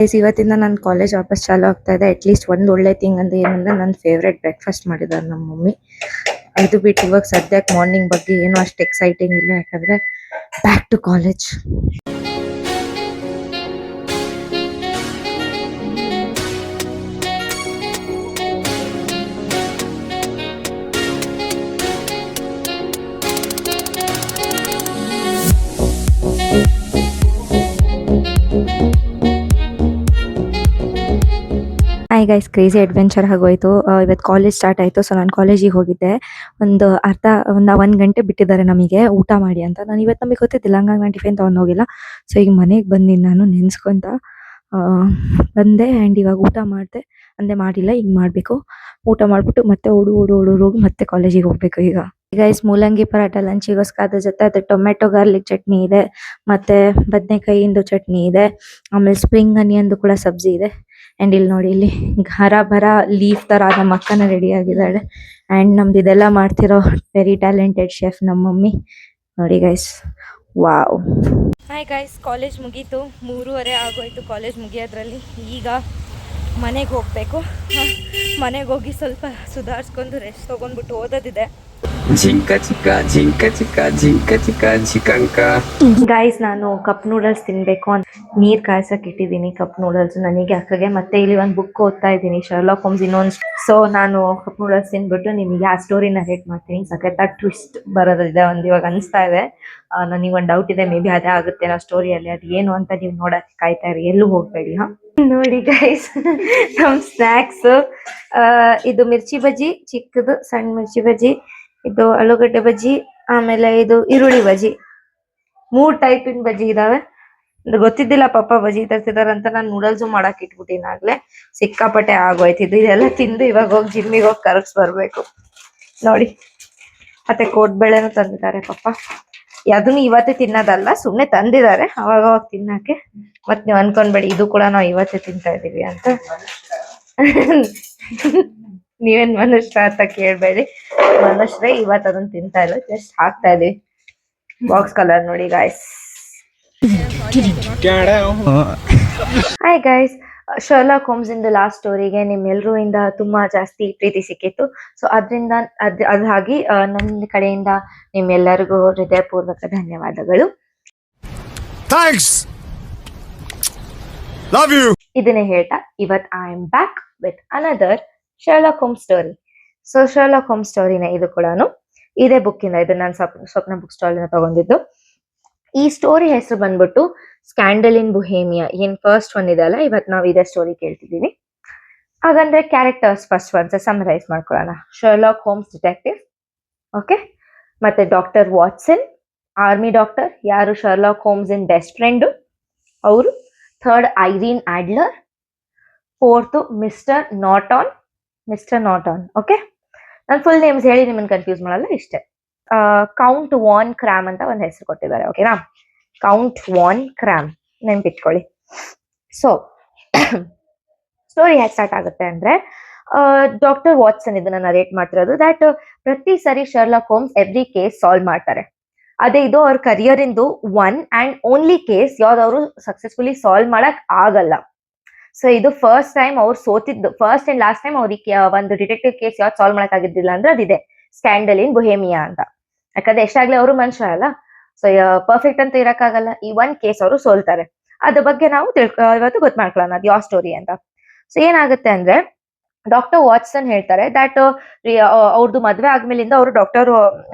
ಇವತ್ತಿಂದ ನನ್ನ ಕಾಲೇಜ್ ವಾಪಸ್ ಚಾಲು ಆಗ್ತಾ ಇದೆ. ಅಟ್ಲೀಸ್ಟ್ ಒಂದು ಒಳ್ಳೆ ಥಿಂಗ್ ಅಂದ್ರೆ ಏನಂದ್ರೆ ನನ್ನ ಫೇವ್ರೆಟ್ ಬ್ರೇಕ್ಫಾಸ್ಟ್ ಮಾಡಿದ್ದಾರೆ ನಮ್ಮ ಮಮ್ಮಿ. ಅದು ಬಿಟ್ಟು ಇವಾಗ ಸದ್ಯಕ್ಕೆ ಮಾರ್ನಿಂಗ್ ಬಗ್ಗೆ ಏನೂ ಅಷ್ಟು ಎಕ್ಸೈಟಿಂಗ್ ಇಲ್ಲ, ಯಾಕಂದ್ರೆ back to college. Hi guys, crazy adventure ಆಗೋಯ್ತು. ಇವತ್ತು ಕಾಲೇಜ್ ಸ್ಟಾರ್ಟ್ ಆಯಿತು. ಸೊ ನಾನು ಕಾಲೇಜಿಗೆ ಹೋಗಿದ್ದೆ. ಒಂದು 1 ಗಂಟೆ ಬಿಟ್ಟಿದ್ದಾರೆ ನಮಗೆ ಊಟ ಮಾಡಿ ಅಂತ. ನಾನು ಇವತ್ತು ನಮಗೆ ಗೊತ್ತಿದ್ದಿಲ್ಲ, ಹಂಗಾಗಿ ನಾನು ಟಿಫಿನ್ ತೊಗೊಂಡು ಹೋಗಿಲ್ಲ. ಸೊ ಈಗ ಮನೆಗೆ ಬಂದಿನಿ ನಾನು ನೆನೆಸ್ಕೊಂತ ಬಂದೆ. ಆ್ಯಂಡ್ ಇವಾಗ ಊಟ ಮಾಡಿದೆ, ಅಂದೆ ಮಾಡಿಲ್ಲ, ಈಗ ಮಾಡಬೇಕು. ಊಟ ಮಾಡಿಬಿಟ್ಟು ಮತ್ತೆ ಓಡು ಮತ್ತೆ ಕಾಲೇಜಿಗೆ ಹೋಗ್ಬೇಕು ಈಗ. ಗೈಸ್, ಮೂಲಂಗಿ ಪರಾಟ ಲಂಚಿಗೋಸ್ಕರ, ಅದ್ರ ಜೊತೆ ಅದು ಟೊಮೆಟೊ ಗಾರ್ಲಿಕ್ ಚಟ್ನಿ ಇದೆ, ಮತ್ತೆ ಬದನೆಕಾಯಿಂದು ಚಟ್ನಿ ಇದೆ, ಆಮೇಲೆ ಸ್ಪ್ರಿಂಗ್ ಅನಿಯನ್ದು ಕೂಡ ಸಬ್ಜಿ ಇದೆ. ಆ್ಯಂಡ್ ಇಲ್ಲಿ ನೋಡಿ, ಇಲ್ಲಿ ಹರ ಭರ ಲೀಫ್ ತರ ನಮ್ಮ ಅಕ್ಕನ ರೆಡಿ ಆಗಿದ್ದಾಳೆ. ಆ್ಯಂಡ್ ನಮ್ದು ಇದೆಲ್ಲ ಮಾಡ್ತಿರೋ ವೆರಿ ಟ್ಯಾಲೆಂಟೆಡ್ ಶೆಫ್ ನಮ್ಮ ಮಮ್ಮಿ. ನೋಡಿ guys, wow. Hi guys, college ಮುಗೀತು. 3:30 ಆಗೋಯ್ತು ಕಾಲೇಜ್ ಮುಗಿಯೋದ್ರಲ್ಲಿ. ಈಗ ಮನೆಗೆ ಹೋಗಬೇಕು. ಮನೆಗೆ ಹೋಗಿ ಸ್ವಲ್ಪ ಸುಧಾರಿಸ್ಕೊಂಡು ರೆಸ್ಟ್ ತೊಗೊಂಡ್ಬಿಟ್ಟು ಓದೋದಿದೆ. ಜಿಂಕ ಚಿಕ್ಕ ಜಿಂಕ ಚಿಕ್ಕ ಜಿಂಕ ಚಿಕ್ಕ ಚಿಕ್ಕಂಕ. ಗೈಸ್, ನಾನು ಕಪ್ ನೂಡಲ್ಸ್ ತಿನ್ಬೇಕು ಅಂತ ನೀರ್ ಕಾಯ್ಸಕ್ ಇಟ್ಟಿದ್ದೀನಿ. ಕಪ್ ನೂಡಲ್ಸ್ ನನಗೆ ಅಕ್ಕಗೆ. ಮತ್ತೆ ಇಲ್ಲಿ ಒಂದು ಬುಕ್ ಓದ್ತಾ ಇದ್ದೀನಿ, ಶರ್ಲಾಕ್ ಹೋಮ್ಸ್ ಇನ್ನೊಂದು. ಸೊ ನಾನು ಕಪ್ ನೂಡಲ್ಸ್ ತಿನ್ಬಿಟ್ಟು ನಿಮಗೆ ಆ ಸ್ಟೋರಿ ನರೇಟ್ ಮಾಡ್ತೀನಿ. ಸಖತ್ತಾಗಿ ಟ್ವಿಸ್ಟ್ ಬರೋದಿದೆ ಒಂದು ಇವಾಗ ಅನಿಸ್ತಾ ಇದೆ. ನನಗೆ ಒಂದು ಡೌಟ್ ಇದೆ, ಮೇ ಬಿ ಅದೇ ಆಗುತ್ತೆ ನಾವು ಸ್ಟೋರಿಯಲ್ಲಿ. ಅದು ಏನು ಅಂತ ನೀವು ನೋಡಕ್ಕೆ ಕಾಯ್ತಾ ಇರಿ, ಎಲ್ಲೂ ಹೋಗ್ಬೇಡಿ. ನೋಡಿ ಗೈಸ್, ನಮ್ ಸ್ನ್ಯಾಕ್ಸ್ ಇದು ಮಿರ್ಚಿ ಬಜ್ಜಿ, ಚಿಕ್ಕದು ಸಣ್ಣ ಮಿರ್ಚಿ ಬಜ್ಜಿ, ಇದು ಆಲೂಗಡ್ಡೆ ಬಜ್ಜಿ, ಆಮೇಲೆ ಇದು ಈರುಳ್ಳಿ ಬಜ್ಜಿ. 3 ಟೈಪಿನ ಬಜ್ಜಿ ಇದಾವೆ. ಗೊತ್ತಿದ್ದಿಲ್ಲ ಪಪ್ಪ ಬಜ್ಜಿ ತರ್ತಿದಾರೆ ಅಂತ. ನಾನು ನೂಡಲ್ಸ್ ಮಾಡಕ್ ಇಟ್ಬಿಟ್ಟಿನ ಆಗ್ಲೇ. ಸಿಕ್ಕಾಪಟ್ಟೆ ಆಗೋಯ್ತಿದ್ದು. ಇದೆಲ್ಲ ತಿಂದು ಇವಾಗ ಹೋಗಿ ಜಿಮ್ಮಿಗೆ ಹೋಗಿ ಕರಗಿಸ್ ಬರ್ಬೇಕು. ನೋಡಿ, ಮತ್ತೆ ಕೋಡ್ಬೇಳೆನೂ ತಂದಿದ್ದಾರೆ ಪಪ್ಪ. ಅದನ್ನು ಇವತ್ತೇ ತಿನ್ನೋದಲ್ಲ, ಸುಮ್ನೆ ತಂದಿದ್ದಾರೆ ಅವಾಗ ತಿನ್ನಕ್ಕೆ. ಮತ್ ನೀವ್ ಅನ್ಕೊಂಡ್ಬೇಡಿ ಇದು ಕೂಡ ನಾವು ಇವತ್ತೇ ತಿಂತಾ ಇದೀವಿ ಅಂತ. ನೀವೇನ್ ಮನುಷ್ಯ ಅಂತ ಕೇಳ್ಬೇಡಿ, ಮನುಷ್ಯರೇ ಇವತ್ತು ಅದನ್ನ ತಿಂತಾ ಇಲ್ಲ, ಜಸ್ಟ್ ಹಾಕ್ತಾ ಇದೀವಿ. ಬಾಕ್ಸ್ ಕಲರ್ ನೋಡಿ guys. Hi guys, Sherlock Holmes ಇಂದ ಲಾಸ್ಟ್ ಸ್ಟೋರಿಗೆ ನಿಮ್ಮೆಲ್ಲರೂ ಇಂದ ತುಂಬಾ ಜಾಸ್ತಿ ಪ್ರೀತಿ ಸಿಕ್ಕಿತ್ತು. ಸೊ ಅದರಿಂದ ಅದಾಗಿ ನನ್ನ ಕಡೆಯಿಂದ ನಿಮ್ಮೆಲ್ಲರಿಗೂ ಹೃದಯಪೂರ್ವಕ ಧನ್ಯವಾದಗಳು. ಇದನ್ನೇ ಹೇಳ್ತಾ ಇವತ್ I am back with another Sherlock Holmes story. So Sherlock Holmes ಸ್ಟೋರಿನ ಇದು ಕೂಡ ಇದೇ ಬುಕ್ ಇಂದ, ಇದು ನಾನು ಸ್ವಪ್ನ ಬುಕ್ ಸ್ಟಾಲ್ ಇಂದ ತಗೊಂಡಿದ್ದು. ಈ ಸ್ಟೋರಿ ಹೆಸರು ಬಂದ್ಬಿಟ್ಟು ಸ್ಕ್ಯಾಂಡಲ್ ಇನ್ ಬೊಹೇಮಿಯಾ. ಏನ್ ಫಸ್ಟ್ ಒನ್ ಇದೆ ಅಲ್ಲ, ಇವತ್ತು ನಾವು ಇದೇ ಸ್ಟೋರಿ ಕೇಳ್ತಿದೀವಿ. ಹಾಗಂದ್ರೆ ಕ್ಯಾರೆಕ್ಟರ್ಸ್ ಫಸ್ಟ್ ಒನ್ಸ್ ಸಮರೈಸ್ ಮಾಡ್ಕೊಳ್ಳೋಣ. Sherlock Holmes detective, okay. ಮತ್ತೆ ಡಾಕ್ಟರ್ ವಾಟ್ಸನ್, ಆರ್ಮಿ ಡಾಕ್ಟರ್, ಯಾರು Sherlock Holmes in best friend ಅವರು. Third Irene Adler. Fourth mister not on, okay. ನಾನು ಫುಲ್ ನೇಮ್ಸ್ ಹೇಳಿ ನಿಮ್ಮನ್ನ ಕನ್ಫ್ಯೂಸ್ ಮಾಡಲ್ಲ, ಇಷ್ಟೇ. ಕೌಂಟ್ ವಾನ್ ಕ್ರಾಮ್ ಅಂತ ಒಂದು ಹೆಸರು ಕೊಟ್ಟಿದ್ದಾರೆ, ಓಕೆನಾ. ಕೌಂಟ್ ವಾನ್ ಕ್ರಾಮ್ ನೆನ್ಪಿಟ್ಕೊಳ್ಳಿ. ಸೊ ಸ್ಟೋರಿ ಹೇಗೆ ಸ್ಟಾರ್ಟ್ ಆಗುತ್ತೆ ಅಂದ್ರೆ, ಡಾಕ್ಟರ್ ವಾಟ್ಸನ್ ಇದನ್ನ ನರೇಟ್ ಮಾಡ್ತಿರೋದು. ದಟ್ ಪ್ರತಿ ಸರಿ Sherlock Holmes every case solve ಮಾಡ್ತಾರೆ. ಅದೇ ಇದು ಅವ್ರ ಕರಿಯರ್ ಇಂದು ಒನ್ ಅಂಡ್ ಓನ್ಲಿ ಕೇಸ್ ಯಾವ್ದವ್ರು ಸಕ್ಸಸ್ಫುಲಿ ಸಾಲ್ವ್ ಮಾಡಕ್ ಆಗಲ್ಲ. ಸೊ ಇದು ಫಸ್ಟ್ ಟೈಮ್ ಅವ್ರು ಸೋತಿದ್ದು, ಫಸ್ಟ್ ಅಂಡ್ ಲಾಸ್ಟ್ ಟೈಮ್ ಅವ್ರಿಗೆ ಒಂದು ಡಿಟೆಕ್ಟಿವ್ ಕೇಸ್ ಯಾವ್ದು ಸಾಲ್ವ್ ಮಾಡಕ್ ಆಗಿದ್ದಿಲ್ಲ ಅಂದ್ರೆ ಅದಿದೆ, ಸ್ಕ್ಯಾಂಡಲ್ ಇನ್ ಬೊಹೇಮಿಯಾ ಅಂತ. ಯಾಕಂದ್ರೆ ಎಷ್ಟಾಗ್ಲಿ ಅವರು ಮನುಷ್ಯ ಅಲ್ಲ, ಸೊ ಪರ್ಫೆಕ್ಟ್ ಅಂತ ಇರಕ್ಕಾಗಲ್ಲ. ಈ ಒಂದ್ ಕೇಸ್ ಅವರು ಸೋಲ್ತಾರೆ. ಅದ್ರ ಬಗ್ಗೆ ನಾವು ಇವತ್ತು ಗೊತ್ತು ಮಾಡ್ಕೊಳ್ಳೋಣ ಅದು ಯಾವ ಸ್ಟೋರಿ ಅಂತ. ಸೊ ಏನಾಗುತ್ತೆ ಅಂದ್ರೆ, ಡಾಕ್ಟರ್ ವಾಟ್ಸನ್ ಹೇಳ್ತಾರೆ ದಟ್ ಅವ್ರದ್ದು ಮದ್ವೆ ಆದ್ಮೇಲಿಂದ ಅವರು ಡಾಕ್ಟರ್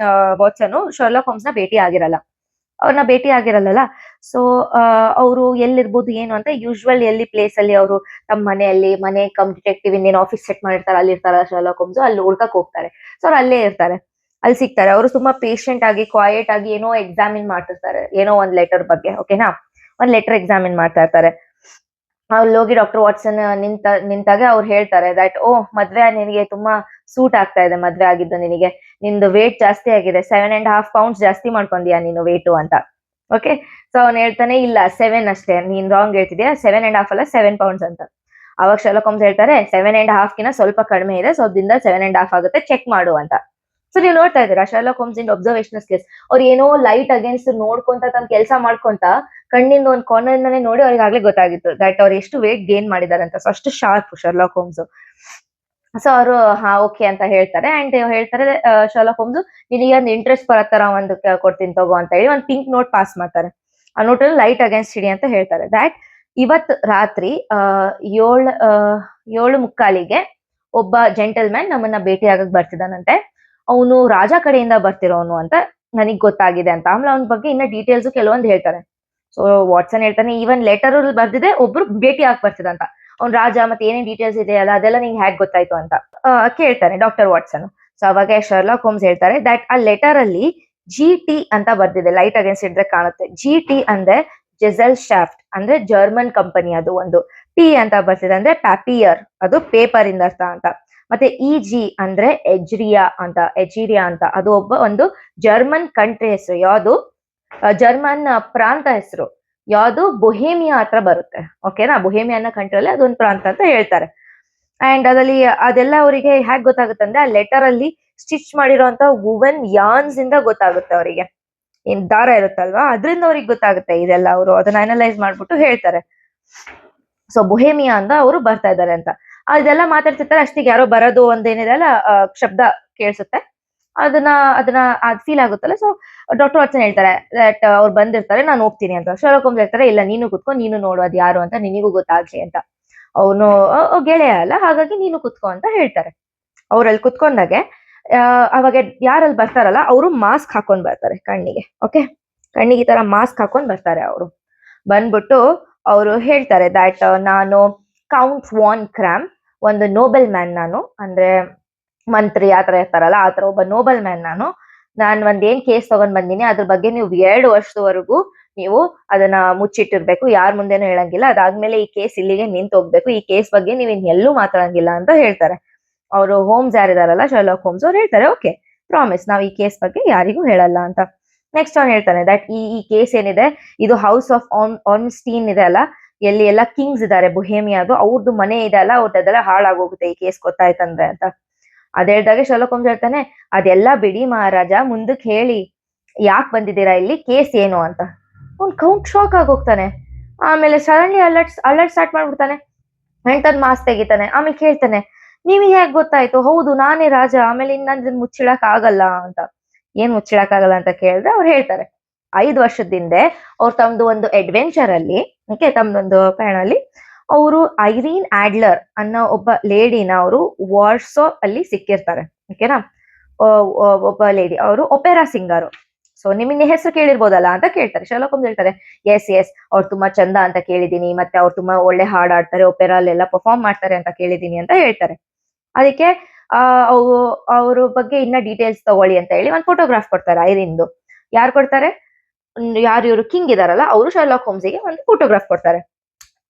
ವಾಟ್ಸನ್ ಶರ್ಲಾಕ್ ಹೋಮ್ಸ್ ನ ಭೇಟಿ ಆಗಿರಲ್ಲ. ಸೊ ಅವರು ಎಲ್ಲಿರ್ಬೋದು ಏನು ಅಂತ, ಯೂಶುವಲ್ ಎಲ್ಲಿ ಪ್ಲೇಸ್ ಅಲ್ಲಿ ಅವರು ತಮ್ಮ ಮನೆ ಕಮ್ ಡಿಟೆಕ್ಟಿವ್ ಇನ್ನೇನು ಆಫೀಸ್ ಸೆಟ್ ಮಾಡಿರ್ತಾರೆ, ಅಲ್ಲಿ ಇರ್ತಾರ ಶರ್ಲಾಕ್ ಹೋಮ್ಸ್. ಅಲ್ಲಿ ಹುಡ್ಕಕ್ ಹೋಗ್ತಾರೆ. ಸೊ ಅವ್ರು ಅಲ್ಲೇ ಇರ್ತಾರೆ, ಅಲ್ಲಿ ಸಿಗ್ತಾರೆ. ಅವರು ತುಂಬಾ ಪೇಷಂಟ್ ಆಗಿ ಕ್ವಾಯಟ್ ಆಗಿ ಏನೋ ಎಕ್ಸಾಮಿನ್ ಮಾಡ್ತಿರ್ತಾರೆ, ಏನೋ ಒಂದ್ ಲೆಟರ್ ಬಗ್ಗೆ, ಓಕೆನಾ. ಒಂದ್ ಲೆಟರ್ ಎಕ್ಸಾಮಿನ್ ಮಾಡ್ತಾ ಇರ್ತಾರೆ. ಅಲ್ಲಿ ಹೋಗಿ ಡಾಕ್ಟರ್ ವಾಟ್ಸನ್ ನಿಂತಾಗ ಅವ್ರು ಹೇಳ್ತಾರೆ ದಟ್ ಮದ್ವೆ ನಿನಗೆ ತುಂಬಾ ಸೂಟ್ ಆಗ್ತಾ ಇದೆ, ಮದ್ವೆ ಆಗಿದ್ದು ನಿನಗೆ. ನಿಂದು ವೇಟ್ ಜಾಸ್ತಿ ಆಗಿದೆ, 7.5 pounds ಜಾಸ್ತಿ ಮಾಡ್ಕೊಂಡ್ಯಾ ನೀನು ವೇಟು ಅಂತ, ಓಕೆ. ಸೊ ಅವ್ನು ಹೇಳ್ತಾನೆ, ಇಲ್ಲ 7 ಅಷ್ಟೇ, ನೀನ್ ರಾಂಗ್ ಹೇಳ್ತಿದ್ಯಾ, 7.5 ಅಲ್ಲ 7 pounds ಅಂತ. ಅವಾಗ ಶರ್ಲಾಕ್ ಹೋಮ್ಸ್ ಹೇಳ್ತಾರೆ 7.5 ಕಿನ್ನ ಸ್ವಲ್ಪ ಕಡಿಮೆ ಇದೆ, ಸೊ ಅದ್ರಿಂದ 7.5 ಆಗುತ್ತೆ, ಚೆಕ್ ಮಾಡು ಅಂತ. ಸೊ ನೀವು ನೋಡ್ತಾ ಇದ್ದೀರಾ ಶರ್ಲಾಕ್ ಹೋಮ್ಸ್ ಇನ್ ಒಬ್ಸರ್ವೇಷನಲ್ ಸ್ಕಿಲ್ಸ್. ಅವ್ರು ಏನೋ ಲೈಟ್ ಅಗೇನ್ಸ್ಟ್ ನೋಡ್ಕೊಂತ ತಮ್ಮ ಕೆಲಸ ಮಾಡ್ಕೊಂತ ಕಣ್ಣಿಂದ ಒಂದು ಕಾರ್ನರ್ ನಾನೇ ನೋಡಿ ಅವ್ರಿಗೆ ಆಗ್ಲೇ ಗೊತ್ತಾಗಿತ್ತು ದಟ್ ಅವ್ರು ಎಷ್ಟು ವೇಟ್ ಗೇನ್ ಮಾಡಿದಾರೆ ಅಂತ. ಸೊ ಅಷ್ಟು ಶಾರ್ಪ್ ಶರ್ಲಾಕ್ ಹೋಮ್ಸ್. ಸೊ ಅವರು ಹಾ ಓಕೆ ಅಂತ ಹೇಳ್ತಾರೆ ಅಂಡ್ ಹೇಳ್ತಾರೆ ಶರ್ಲಾಕ್ ಹೋಮ್ಸ್ ನಿನಗೆ ಒಂದು ಇಂಟ್ರೆಸ್ಟ್ ಬರೋ ತರ ಒಂದು ಕೊಡ್ತೀನಿ ತಗೋ ಅಂತ ಹೇಳಿ ಒಂದು ಪಿಂಕ್ ನೋಟ್ ಪಾಸ್ ಮಾಡ್ತಾರೆ. ಆ ನೋಟಲ್ಲಿ ಲೈಟ್ ಅಗೇನ್ಸ್ಟ್ ಹಿಡಿ ಅಂತ ಹೇಳ್ತಾರೆ. ದ್ಯಾಟ್ ಇವತ್ ರಾತ್ರಿ 7:45ಗೆ ಒಬ್ಬ ಜೆಂಟಲ್ಮ್ಯಾನ್ ನಮ್ಮನ್ನ ಭೇಟಿ ಆಗಕ್ ಬರ್ತಿದ್ದಾನಂತೆ. ಅವನು ರಾಜ ಕಡೆಯಿಂದ ಬರ್ತಿರೋನು ಅಂತ ನನಗ್ ಗೊತ್ತಾಗಿದೆ ಅಂತ. ಆಮೇಲೆ ಅವನ ಬಗ್ಗೆ ಇನ್ನ ಡೀಟೇಲ್ಸ್ ಕೆಲವೊಂದು ಹೇಳ್ತಾರೆ. ಸೊ ವಾಟ್ಸನ್ ಹೇಳ್ತಾನೆ ಈವನ್ ಲೆಟರ್ ಬರ್ದಿದೆ ಒಬ್ರು ಭೇಟಿ ಆಗ್ ಬರ್ತಿದಂತ. ಅವ್ನ್ ರಾಜ ಮತ್ತೆ ಏನೇನ್ ಡೀಟೇಲ್ಸ್ ಇದೆ ಅಲ್ಲ ಅದೆಲ್ಲ ನಿಂಗೆ ಹ್ಯಾಕ್ ಗೊತ್ತಾಯ್ತು ಅಂತ ಕೇಳ್ತಾನೆ ಡಾಕ್ಟರ್ ವಾಟ್ಸನ್. ಸೊ ಅವಾಗ ಶರ್ಲಾಕ್ ಹೋಮ್ಸ್ ಹೇಳ್ತಾರೆ ದಟ್ ಆ ಲೆಟರ್ ಅಲ್ಲಿ GT ಅಂತ ಬರ್ದಿದೆ. ಲೈಟ್ ಅಗೇನ್ಸ್ಟ್ ಇದ್ರೆ ಕಾಣುತ್ತೆ. GT ಅಂದ್ರೆ ಜೆಸೆಲ್ ಶಾಫ್ಟ್ ಅಂದ್ರೆ ಜರ್ಮನ್ ಕಂಪನಿ ಅದು ಒಂದು. P ಅಂತ ಬರ್ತಿದೆ ಅಂದ್ರೆ ಪ್ಯಾಪಿಯರ್ ಅದು ಪೇಪರ್ ಇಂದ ಅರ್ಥ ಅಂತ. ಮತ್ತೆ EG ಅಂದ್ರೆ ಎಜಿರಿಯಾ ಅಂತ ಅದು ಒಂದು ಜರ್ಮನ್ ಕಂಟ್ರಿ ಹೆಸರು. ಯಾವ್ದು ಜರ್ಮನ್ ಪ್ರಾಂತ ಹೆಸರು ಯಾವ್ದು ಬೊಹೇಮಿಯಾ ಹತ್ರ ಬರುತ್ತೆ. ಓಕೆನಾ, ಬೊಹೇಮಿಯಾ ಅನ್ನೋ ಕಂಟ್ರಿಯಲ್ಲಿ ಅದೊಂದು ಪ್ರಾಂತ ಅಂತ ಹೇಳ್ತಾರೆ. ಅಂಡ್ ಅದ್ರಲ್ಲಿ ಅದೆಲ್ಲ ಅವರಿಗೆ ಹೇಗ್ ಗೊತ್ತಾಗುತ್ತೆ ಅಂದ್ರೆ ಆ ಲೆಟರ್ ಅಲ್ಲಿ ಸ್ಟಿಚ್ ಮಾಡಿರೋಂತ ವುವನ್ ಯಾನ್ಸ್ ಇಂದ ಗೊತ್ತಾಗುತ್ತೆ ಅವರಿಗೆ. ಏನ್ ದಾರ ಇರುತ್ತಲ್ವಾ ಅದರಿಂದ ಅವ್ರಿಗೆ ಗೊತ್ತಾಗುತ್ತೆ ಇದೆಲ್ಲ. ಅವರು ಅದನ್ನ ಅನಲೈಸ್ ಮಾಡ್ಬಿಟ್ಟು ಹೇಳ್ತಾರೆ. ಸೊ ಬೊಹೇಮಿಯಾ ಅಂತ ಅವರು ಬರ್ತಾ ಇದಾರೆ ಅಂತ ಅದೆಲ್ಲ ಮಾತಾಡ್ತಿರ್ತಾರೆ. ಅಷ್ಟಿಗೆ ಯಾರೋ ಬರೋದು ಒಂದೇನಿದೆ ಅಲ್ಲ ಶಬ್ದ ಕೇಳಿಸುತ್ತೆ. ಅದನ್ನ ಅದ್ ಫೀಲ್ ಆಗುತ್ತಲ್ಲ. ಸೊ ಡಾಕ್ಟರ್ ವಾಟ್ಸನ್ ಹೇಳ್ತಾರೆ ದಟ್ ಅವ್ರು ಬಂದಿರ್ತಾರೆ ನಾನು ಹೋಗ್ತೀನಿ ಅಂತ. ಶರ್ಲಾಕ್ ಹೋಮ್ಸ್ ಹೇಳ್ತಾರೆ ಇಲ್ಲ ನೀನು ಕುತ್ಕೊ, ನೀನು ನೋಡು ಅದ್ ಯಾರು ಅಂತ ನಿನಿಗೂ ಗೊತ್ತಾಗ್ಲಿ ಅಂತ. ಅವನು ಗೆಳೆಯ ಅಲ್ಲ ಹಾಗಾಗಿ ನೀನು ಕುತ್ಕೊ ಅಂತ ಹೇಳ್ತಾರೆ. ಅವ್ರಲ್ಲಿ ಕುತ್ಕೊಂಡಾಗೆ ಅವಾಗ ಯಾರಲ್ಲಿ ಬರ್ತಾರಲ್ಲ ಅವರು ಮಾಸ್ಕ್ ಹಾಕೊಂಡ್ ಬರ್ತಾರೆ ಕಣ್ಣಿಗೆ. ಓಕೆ, ಕಣ್ಣಿಗೆ ಈ ತರ ಮಾಸ್ಕ್ ಹಾಕೊಂಡ್ ಬರ್ತಾರೆ. ಅವರು ಬಂದ್ಬಿಟ್ಟು ಅವರು ಹೇಳ್ತಾರೆ ದಟ್ ನಾನು ಕೌಂಟ್ ವಾನ್ ಕ್ರಾಮ್, ಒಂದು ನೋಬೆಲ್ ಮ್ಯಾನ್ ನಾನು, ಅಂದ್ರೆ ಮಂತ್ರಿ ಆತರ ಇರ್ತಾರಲ್ಲ ಆತರ ಒಬ್ಬ ನೋಬೆಲ್ ಮ್ಯಾನ್ ನಾನು ಒಂದೇನ್ ಕೇಸ್ ತಗೊಂಡ್ ಬಂದಿನಿ ಅದ್ರ ಬಗ್ಗೆ ನೀವು 2 ವರ್ಷದವರೆಗೂ ನೀವು ಅದನ್ನ ಮುಚ್ಚಿಟ್ಟಿರ್ಬೇಕು, ಯಾರ ಮುಂದೆನೂ ಹೇಳಂಗಿಲ್ಲ. ಅದಾದ್ಮೇಲೆ ಈ ಕೇಸ್ ಇಲ್ಲಿಗೆ ನಿಂತು ಹೋಗ್ಬೇಕು. ಈ ಕೇಸ್ ಬಗ್ಗೆ ನೀವ್ ಎಲ್ಲೂ ಮಾತಾಡಂಗಿಲ್ಲ ಅಂತ ಹೇಳ್ತಾರೆ. ಅವರು ಹೋಮ್ಸ್ ಯಾರಿದಾರಲ್ಲ ಶರ್ಲಾಕ್ ಹೋಮ್ಸ್ ಅವ್ರು ಹೇಳ್ತಾರೆ ಓಕೆ ಪ್ರಾಮಿಸ್ ನಾವ್ ಈ ಕೇಸ್ ಬಗ್ಗೆ ಯಾರಿಗೂ ಹೇಳಲ್ಲ ಅಂತ. ನೆಕ್ಸ್ಟ್ ಅವ್ನು ಹೇಳ್ತಾನೆ ದಟ್ ಈ ಕೇಸ್ ಏನಿದೆ ಇದು ಹೌಸ್ ಆಫ್ ಆನ್ಸ್ಟೀನ್ ಇದೆ ಅಲ್ಲ, ಎಲ್ಲಿ ಎಲ್ಲ ಕಿಂಗ್ಸ್ ಇದಾರೆ ಬೊಹೇಮಿಯಾದು, ಅವ್ರದ್ದು ಮನೆ ಇದೆ ಅಲ್ಲ ಅವ್ರದ್ದೆಲ್ಲ ಹಾಳಾಗೋಗುತ್ತೆ ಈ ಕೇಸ್ ಗೊತ್ತಾಯ್ತಂದ್ರೆ ಅಂತ. ಅದ್ ಹೇಳ್ದಾಗ ಶರ್ಲಾಕ್ ಹೋಮ್ಸ್ ಹೇಳ್ತಾನೆ ಅದೆಲ್ಲ ಬಿಡಿ ಮಹಾರಾಜ, ಮುಂದಕ್ಕೆ ಹೇಳಿ ಯಾಕೆ ಬಂದಿದ್ದೀರಾ ಇಲ್ಲಿ, ಕೇಸ್ ಏನು ಅಂತ. ಅವ್ನ್ ಕೌಂಟ್ ಶಾಕ್ ಆಗೋಗ್ತಾನೆ. ಆಮೇಲೆ ಸಡನ್ಲಿ ಅಲರ್ಟ್ ಸ್ಟಾರ್ಟ್ ಮಾಡ್ಬಿಡ್ತಾನೆ. ತನ್ನ ಮಾಸ್ ತೆಗಿತಾನೆ. ಆಮೇಲೆ ಕೇಳ್ತಾನೆ ನಿಮಗೆ ಹೇಗ್ ಗೊತ್ತಾಯ್ತು? ಹೌದು ನಾನೇ ರಾಜ, ಆಮೇಲೆ ಇನ್ನ ಮುಚ್ಚಿಡಕ್ ಆಗಲ್ಲ ಅಂತ. ಏನ್ ಮುಚ್ಚಿಡಕ್ ಆಗಲ್ಲ ಅಂತ ಕೇಳಿದ್ರೆ ಅವ್ರು ಹೇಳ್ತಾರೆ 5 ವರ್ಷದ ಹಿಂದೆ ಅವ್ರು ತಮ್ದು ಒಂದು ಅಡ್ವೆಂಚರ್ ಅಲ್ಲಿ ತಮ್ದೊಂದು ಪ್ರಯಾಣಲ್ಲಿ ಅವರು ಐರೀನ್ ಆಡ್ಲರ್ ಅನ್ನೋ ಒಬ್ಬ ಲೇಡಿನ ಅವರು ವಾರ್ಸೋ ಅಲ್ಲಿ ಸಿಕ್ಕಿರ್ತಾರೆ. ಓಕೆನಾ, ಒಬ್ಬ ಲೇಡಿ ಅವರು ಒಪೆರಾ ಸಿಂಗರ್. ಸೊ ನಿಮಗೆ ಹೆಸರು ಕೇಳಿರ್ಬೋದಲ್ಲ ಅಂತ ಕೇಳ್ತಾರೆ. ಶರ್ಲಾಕ್ ಹೋಮ್ಸ್ ಹೇಳ್ತಾರೆ ಎಸ್ ಅವ್ರು ತುಂಬಾ ಚಂದ ಅಂತ ಕೇಳಿದೀನಿ, ಮತ್ತೆ ಅವ್ರು ತುಂಬಾ ಒಳ್ಳೆ ಹಾಡ್ ಆಡ್ತಾರೆ, ಒಪೆರಾಲೆಲ್ಲ ಪರ್ಫಾರ್ಮ್ ಮಾಡ್ತಾರೆ ಅಂತ ಕೇಳಿದೀನಿ ಅಂತ ಹೇಳ್ತಾರೆ. ಅದಕ್ಕೆ ಅವ್ರ ಬಗ್ಗೆ ಇನ್ನ ಡೀಟೇಲ್ಸ್ ತಗೊಳ್ಳಿ ಅಂತ ಹೇಳಿ ಒಂದು ಫೋಟೋಗ್ರಾಫ್ ಕೊಡ್ತಾರೆ ಐರಿಂದು. ಯಾರು ಕೊಡ್ತಾರೆ? ಯಾರು ಇವರು ಕಿಂಗ್ ಇದಾರಲ್ಲ ಅವರು ಶರ್ಲಾಕ್ ಹೋಮ್ಸ್ಗೆ ಒಂದು ಫೋಟೋಗ್ರಾಫ್ ಕೊಡ್ತಾರೆ.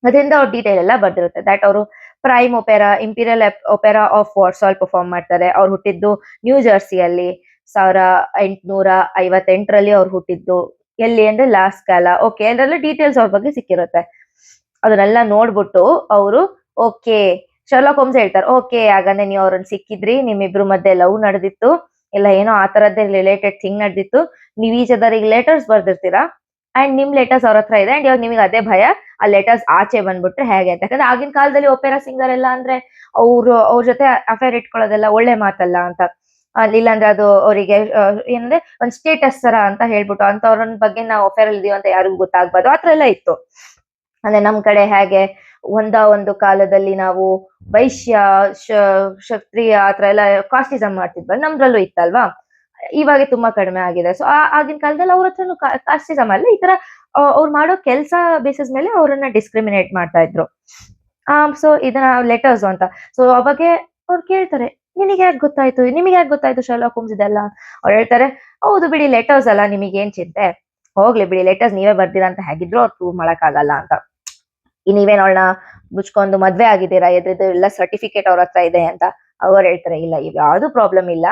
ಅದರಿಂದ ಅವ್ರ ಡೀಟೇಲ್ ಎಲ್ಲ ಬರ್ದಿರುತ್ತೆ ದಟ್ ಅವರು prime opera imperial opera of Warsaw perform ಮಾಡ್ತಾರೆ. ಅವ್ರು ಹುಟ್ಟಿದ್ದು ನ್ಯೂ ಜರ್ಸಿಯಲ್ಲಿ 1858ರಲ್ಲಿ ಅವ್ರು ಹುಟ್ಟಿದ್ದು. ಎಲ್ಲಿ ಅಂದ್ರೆ ಲಾಸ್ಕಾಲ. ಓಕೆ, ಅದೆಲ್ಲ ಡೀಟೇಲ್ಸ್ ಅವ್ರ ಬಗ್ಗೆ ಸಿಕ್ಕಿರುತ್ತೆ. ಅದನ್ನೆಲ್ಲ ನೋಡ್ಬಿಟ್ಟು ಅವರು ಓಕೆ ಶರ್ಲಾಕ್ ಹೋಮ್ಸ್ ಹೇಳ್ತಾರೆ ಓಕೆ ಹಾಗಾದ್ರೆ ನೀವು ಅವ್ರನ್ನ ಸಿಕ್ಕಿದ್ರಿ, ನಿಮ್ಮಿಬ್ರು ಮಧ್ಯೆ ಲವ್ ನಡೆದಿತ್ತು, ಇಲ್ಲ ಏನೋ ಆ ತರದ್ದೇ ರಿಲೇಟೆಡ್ ಥಿಂಗ್ ನಡೆದಿತ್ತು, ನೀವ್ ಈಚ್ ಅದರಿಗೆ ಲೆಟರ್ಸ್ ಬರ್ದಿರ್ತೀರಾ ಅಂಡ್ ನಿಮ್ ಲೆಟರ್ಸ್ ಅವ್ರ ಹತ್ರ ಇದೆ ಅಂಡ್ ಇವಾಗ ನಿಮಗೆ ಅದೇ ಭಯ ಆ ಲೆಟರ್ಸ್ ಆಚೆ ಬಂದ್ಬಿಟ್ರೆ ಹೇಗೆ ಅಂತ. ಯಾಕಂದ್ರೆ ಆಗಿನ ಕಾಲದಲ್ಲಿ ಒಪೆರಾ ಸಿಂಗರ್ ಎಲ್ಲ ಅಂದ್ರೆ ಅವ್ರ ಜೊತೆ ಅಫೇರ್ ಇಟ್ಕೊಳ್ಳೋದೆಲ್ಲ ಒಳ್ಳೆ ಮಾತಲ್ಲ ಅಂತ. ಇಲ್ಲಾಂದ್ರೆ ಅದು ಅವರಿಗೆ ಏನಂದ್ರೆ ಒಂದ್ ಸ್ಟೇಟಸ್ ತರ ಅಂತ ಹೇಳ್ಬಿಟ್ಟು ಅಂತವ್ರ ಬಗ್ಗೆ ನಾವು ಅಫೇರ್ ಅಲ್ಲಿ ಇದೀವಿ ಅಂತ ಯಾರಿಗೂ ಗೊತ್ತಾಗ್ಬಾರ್ದು ಆತರ ಎಲ್ಲ ಇತ್ತು. ಅಂದ್ರೆ ನಮ್ ಕಡೆ ಹೇಗೆ ಒಂದು ಕಾಲದಲ್ಲಿ ನಾವು ವೈಶ್ಯ ಕ್ಷತ್ರಿಯ ಆತರ ಎಲ್ಲ ಕಾಸ್ಟಿಸಮ್ ಮಾಡ್ತಿದ್ವಲ್ಲ, ನಮ್ದ್ರಲ್ಲೂ ಇತ್ತಲ್ವಾ. ಇವಾಗ ತುಂಬಾ ಕಡಿಮೆ ಆಗಿದೆ. ಸೊ ಆಗಿನ ಕಾಲದಲ್ಲಿ ಅವ್ರ ಹತ್ರನು ಕಾಸ್ಟಿಸಮ್ ಅಲ್ಲ, ಈ ತರ ಅವ್ರು ಮಾಡೋ ಕೆಲಸ ಬೇಸಿಸ್ ಮೇಲೆ ಅವ್ರನ್ನ ಡಿಸ್ಕ್ರಿಮಿನೇಟ್ ಮಾಡ್ತಾ ಇದ್ರು. ಸೊ ಇದನ್ನ ಲೆಟರ್ಸ್ ಅಂತ. ಸೊ ಅವಾಗ ಅವ್ರು ಕೇಳ್ತಾರೆ ನಿಮಗೆ ಯಾಕೆ ಗೊತ್ತಾಯ್ತು ಶರ್ಲಾಕ್ ಹೋಮ್ಸ್ ಇದೆಲ್ಲ? ಅವ್ರು ಹೇಳ್ತಾರೆ ಹೌದು ಬಿಡಿ ಲೆಟರ್ಸ್ ಅಲ್ಲ, ನಿಮಗೆ ಏನ್ ಚಿಂತೆ, ಹೋಗ್ಲಿ ಬಿಡಿ ಲೆಟರ್ಸ್ ನೀವೇ ಬರ್ದಿರಾ ಅಂತ ಹೇಗಿದ್ರು ಅವ್ರು ಪ್ರೂವ್ ಮಾಡಕ್ ಆಗಲ್ಲ ಅಂತ. ನೀವೇನ್ ಅವಳನ್ನ ಮುಚ್ಕೊಂಡು ಮದ್ವೆ ಆಗಿದ್ದೀರಾ, ಎದ್ರದ್ದು ಎಲ್ಲ ಸರ್ಟಿಫಿಕೇಟ್ ಅವ್ರ ಹತ್ರ ಇದೆ ಅಂತ. ಅವ್ರು ಹೇಳ್ತಾರೆ ಇಲ್ಲ ಇವ್ ಯಾವ್ದು ಪ್ರಾಬ್ಲಮ್ ಇಲ್ಲ,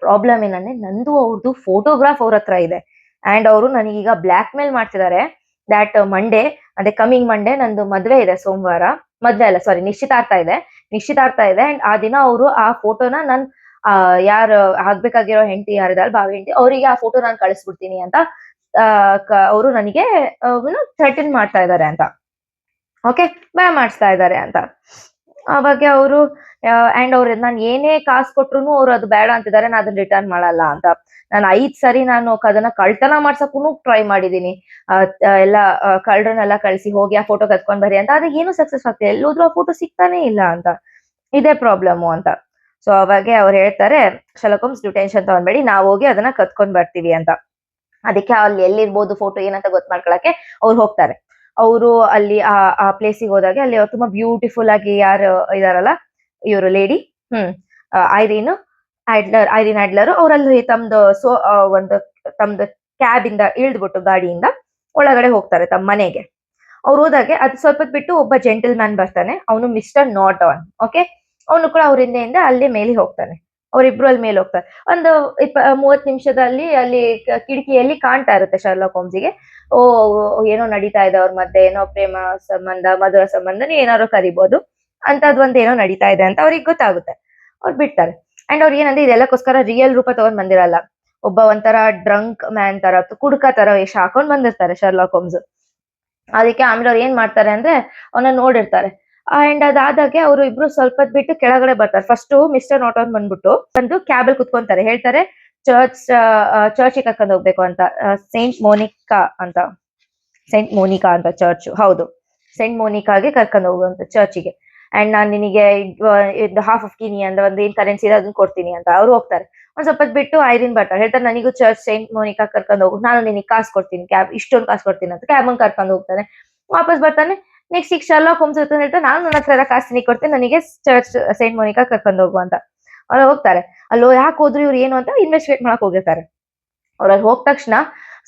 ಪ್ರಾಬ್ಲಮ್ ಏನಂದ್ರೆ ನಂದು ಅವ್ರದ್ದು ಫೋಟೋಗ್ರಾಫ್ ಅವ್ರ ಹತ್ರ ಇದೆ ಅಂಡ್ ಅವರು ನನಗೀಗ ಬ್ಲಾಕ್ ಮೇಲ್ ಮಾಡ್ತಿದ್ದಾರೆ ದ್ಯಾಟ್ ಮಂಡೇ ಅದೇ ಕಮಿಂಗ್ ಮಂಡೇ ನಂದು ಮದ್ವೆ ಇದೆ, ಸೋಮವಾರ ನಿಶ್ಚಿತಾರ್ಥ ಇದೆ ಅಂಡ್ ಆ ದಿನ ಅವರು ಆ ಫೋಟೋನ ಯಾರು ಆಗ್ಬೇಕಾಗಿರೋ ಹೆಂಡತಿ ಯಾರಿದಾರೆ ಭಾವಿ ಹೆಂಡತಿ ಅವರಿಗೆ ಆ ಫೋಟೋ ನಾನು ಕಳಿಸ್ಬಿಡ್ತೀನಿ ಅಂತ ಅವರು ನನಗೆ ಥ್ರೆಟನ್ ಮಾಡ್ತಾ ಇದ್ದಾರೆ ಅಂತ. ಓಕೆ, ಭಯ ಮಾಡಿಸ್ತಾ ಇದ್ದಾರೆ ಅಂತ. ಅವಾಗ ಅವರು ಅಂಡ್ ಅವ್ರು ನಾನು ಏನೇ ಕಾಸು ಕೊಟ್ರು ಅವ್ರು ಅದು ಬೇಡ ಅಂತಿದ್ದಾರೆ, ನಾನು ಅದನ್ನ ರಿಟರ್ನ್ ಮಾಡಲ್ಲ ಅಂತ. ನಾನು 5 ಸರಿ ನಾನು ಅದನ್ನ ಕಳ್ತನ ಮಾಡ್ಸಕ್ಕೂ ಟ್ರೈ ಮಾಡಿದೀನಿ. ಎಲ್ಲ ಕಳ್ಳರನ್ನೆಲ್ಲ ಕಳಿಸಿ ಹೋಗಿ ಆ ಫೋಟೋ ಕತ್ಕೊಂಡ್ ಬರ್ರಿ ಅಂತ, ಅದಕ್ಕೆ ಏನು ಸಕ್ಸಸ್ ಆಗ್ತಿಲ್ಲ, ಎಲ್ಲೋದ್ರೂ ಆ ಫೋಟೋ ಸಿಗ್ತಾನೆ ಇಲ್ಲ ಅಂತ. ಇದೇ ಪ್ರಾಬ್ಲಮ್ ಅಂತ. ಸೊ ಅವಾಗ ಅವ್ರು ಹೇಳ್ತಾರೆ, ಶರ್ಲಾಕ್ ಹೋಮ್ಸ್ ನೀವು ಟೆನ್ಷನ್ ತಗೊಂಡ್ಬೇಡಿ, ನಾವು ಹೋಗಿ ಅದನ್ನ ಕತ್ಕೊಂಡ್ ಬರ್ತೀವಿ ಅಂತ. ಅದಕ್ಕೆ ಅಲ್ಲಿ ಎಲ್ಲಿರ್ಬೋದು ಫೋಟೋ ಏನಂತ ಗೊತ್ತು ಮಾಡ್ಕೊಳಕ್ಕೆ ಅವ್ರು ಹೋಗ್ತಾರೆ. ಅವರು ಅಲ್ಲಿ ಆ ಪ್ಲೇಸಿಗೆ ಹೋದಾಗ ಅಲ್ಲಿ ತುಂಬಾ ಬ್ಯೂಟಿಫುಲ್ ಆಗಿ ಯಾರು ಇದಾರಲ್ಲ ಇವರು ಲೇಡಿ, ಐರಿನ್ ಆಡ್ಲರ್ ಅವರಲ್ಲಿ ಒಂದು ತಮ್ದು ಕ್ಯಾಬ್ ಇಂದ ಇಳಿದ್ಬಿಟ್ಟು ಗಾಡಿಯಿಂದ ಒಳಗಡೆ ಹೋಗ್ತಾರೆ ತಮ್ಮ ಮನೆಗೆ. ಅವ್ರು ಹೋದಾಗೆ ಅದು ಸ್ವಲ್ಪ ಬಿಟ್ಟು ಒಬ್ಬ ಜೆಂಟಲ್ ಮ್ಯಾನ್ ಬರ್ತಾನೆ, ಅವನು ಮಿಸ್ಟರ್ ನಾಟ್ ಆನ್. ಓಕೆ, ಅವನು ಕೂಡ ಅವ್ರ ಹಿಂದೆಯಿಂದ ಅಲ್ಲಿ ಮೇಲೆ ಹೋಗ್ತಾನೆ. ಅವರಿಬ್ರು ಅಲ್ಲಿ ಮೇಲೆ ಹೋಗ್ತಾರೆ. ಒಂದು 30 ನಿಮಿಷದಲ್ಲಿ ಅಲ್ಲಿ ಕಿಟಕಿಯಲ್ಲಿ ಕಾಣ್ತಾ ಇರುತ್ತೆ ಶರ್ಲಾಕ್ ಹೋಮ್ಸ್ಗೆ, ಓ ಏನೋ ನಡೀತಾ ಇದೆ ಅವ್ರ ಮಧ್ಯೆ, ಏನೋ ಪ್ರೇಮ ಸಂಬಂಧ, ಮಧುರ ಸಂಬಂಧ ಏನಾದ್ರು ಕರಿಬಹುದು ಅಂತದ್ ಏನೋ ನಡೀತಾ ಇದೆ ಅಂತ ಅವ್ರಿಗೆ ಗೊತ್ತಾಗುತ್ತೆ. ಅವ್ರು ಬಿಡ್ತಾರೆ. ಅಂಡ್ ಅವ್ರು ಏನಂದ್ರೆ ಇದೆಲ್ಲಕ್ಕೋಸ್ಕರ ರಿಯಲ್ ರೂಪ ತಗೊಂಡ್ ಬಂದಿರಲ್ಲ, ಒಬ್ಬ ಒಂಥರ ಡ್ರಂಕ್ ಮ್ಯಾನ್ ತರ, ಕುಡುಕ ತರ ವೇಷ ಹಾಕೊಂಡ್ ಬಂದಿರ್ತಾರೆ ಶರ್ಲಾಕ್ ಹೋಮ್ಸ್. ಅದಕ್ಕೆ ಆಮೇಲೆ ಅವ್ರು ಏನ್ ಮಾಡ್ತಾರೆ ಅಂದ್ರೆ ಅವನ್ನ ನೋಡಿರ್ತಾರೆ. ಅಂಡ್ ಅದಾದಾಗೆ ಅವರು ಇಬ್ರು ಸ್ವಲ್ಪ ಬಿಟ್ಟು ಕೆಳಗಡೆ ಬರ್ತಾರೆ. ಫಸ್ಟ್ ಮಿಸ್ಟರ್ ನಾಟನ್ ಬಂದ್ಬಿಟ್ಟು ಬಂದು ಕ್ಯಾಬಲ್ ಕುತ್ಕೊಂತಾರೆ. ಹೇಳ್ತಾರೆ ಚರ್ಚಿಗೆ ಕರ್ಕೊಂಡು ಹೋಗ್ಬೇಕು ಅಂತ, ಸೈಂಟ್ ಮೋನಿಕಾ ಅಂತ ಚರ್ಚ್, ಹೌದು ಸೈಂಟ್ ಮೋನಿಕಾಗೆ ಕರ್ಕೊಂಡು ಹೋಗುವಂತ ಚರ್ಚಿಗೆ. ಅಂಡ್ ನಾನ್ ನಿನಗೆ ಹಾಫ್ ಆಫ್ ಕಿನಿ ಅಂದ್ರೆ ಒಂದು ಏನ್ ಕರೆನ್ಸಿ ಇದೆ ಅದನ್ನ ಕೊಡ್ತೀನಿ ಅಂತ. ಅವ್ರು ಹೋಗ್ತಾರೆ. ಒಂದ್ ಸ್ವಲ್ಪ ಬಿಟ್ಟು ಐರಿನ್ ಬರ್ತಾರೆ. ಹೇಳ್ತಾರೆ ನನಗೂ ಚರ್ಚ್ ಸೈಂಟ್ ಮೋನಿಕಾ ಕರ್ಕೊಂಡು ಹೋಗು, ನಾನು ನಿನಗೆ ಕಾಸು ಕೊಡ್ತೀನಿ, ಕ್ಯಾಬ್ ಇಷ್ಟೊಂದು ಕಾಸು ಕೊಡ್ತೀನಿ ಅಂತ ಕ್ಯಾಬ್ ಕರ್ಕೊಂಡು ಹೋಗ್ತಾನೆ. ವಾಪಸ್ ಬರ್ತಾನೆ. ನೆಕ್ಸ್ಟ್ ಈಗ ಶರ್ಲಾಕ್ ಹೋಮ್ಸ್ ಹೇಳ್ತಾರೆ, ನಾನು ನನ್ನ ಹತ್ರ ಕಾಸು ನೀ ಕೊಡ್ತೀನಿ, ನನಗೆ ಚರ್ಚ್ ಸೈಂಟ್ ಮೋನಿಕಾ ಕರ್ಕೊಂಡು ಹೋಗು ಅಂತ. ಅವ್ರು ಹೋಗ್ತಾರೆ. ಅಲ್ಲೋ ಯಾಕೆ ಹೋದ್ರು ಇವ್ರು ಏನು ಅಂತ ಇನ್ವೆಸ್ಟಿಗೇಟ್ ಮಾಡಕ್ ಹೋಗಿರ್ತಾರೆ. ಅವ್ರಲ್ಲಿ ಹೋದ ತಕ್ಷಣ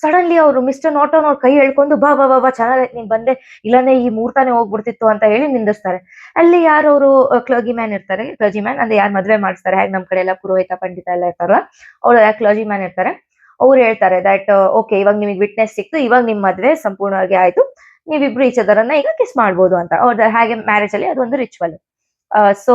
ಸಡನ್ಲಿ ಅವರು ಮಿಸ್ಟರ್ ನಾಟನ್ ಅವ್ರ ಕೈ ಹೇಳ್ಕೊಂಡು ಬಾ ಬಾ ಬಾ ಚೆನ್ನಾಗೈತೆ ನೀನ್ ಬಂದೆ, ಇಲ್ಲಾಂದ್ರೆ ಈ ಮುಹೂರ್ತಾನೆ ಹೋಗ್ಬಿಡ್ತಿತ್ತು ಅಂತ ಹೇಳಿ ನಿಂದಿಸ್ತಾರೆ. ಅಲ್ಲಿ ಯಾರು ಅವರು ಕ್ಲರ್ಜಿ ಮ್ಯಾನ್ ಇರ್ತಾರೆ, ಕ್ಲರ್ಜಿ ಮ್ಯಾನ್ ಅಂದ್ರೆ ಯಾರು ಮದ್ವೆ ಮಾಡಿಸ್ತಾರೆ, ಹೇಗೆ ನಮ್ ಕಡೆ ಎಲ್ಲ ಪುರೋಹಿತ ಪಂಡಿತ ಎಲ್ಲ ಇರ್ತಾರಲ್ಲ, ಅವ್ರು ಕ್ಲರ್ಜಿ ಮ್ಯಾನ್ ಇರ್ತಾರೆ. ಅವ್ರು ಹೇಳ್ತಾರೆ ದಟ್ ಓಕೆ ಇವಾಗ ನಿಮಗೆ ವಿಟ್ನೆಸ್ ಸಿಕ್ತು, ಇವಾಗ ನಿಮ್ ಮದ್ವೆ ಸಂಪೂರ್ಣವಾಗಿ ಆಯ್ತು, ನೀವಿಬ್ರು ಈಚ್ ಅದರನ್ನ ಈಗ ಕಿಸ್ ಮಾಡ್ಬೋದು ಅಂತ. ಅವ್ರ ಹಾಗೆ ಮ್ಯಾರೇಜ್ ಅಲ್ಲಿ ಅದೊಂದು ರಿಚುವಲ್. ಸೊ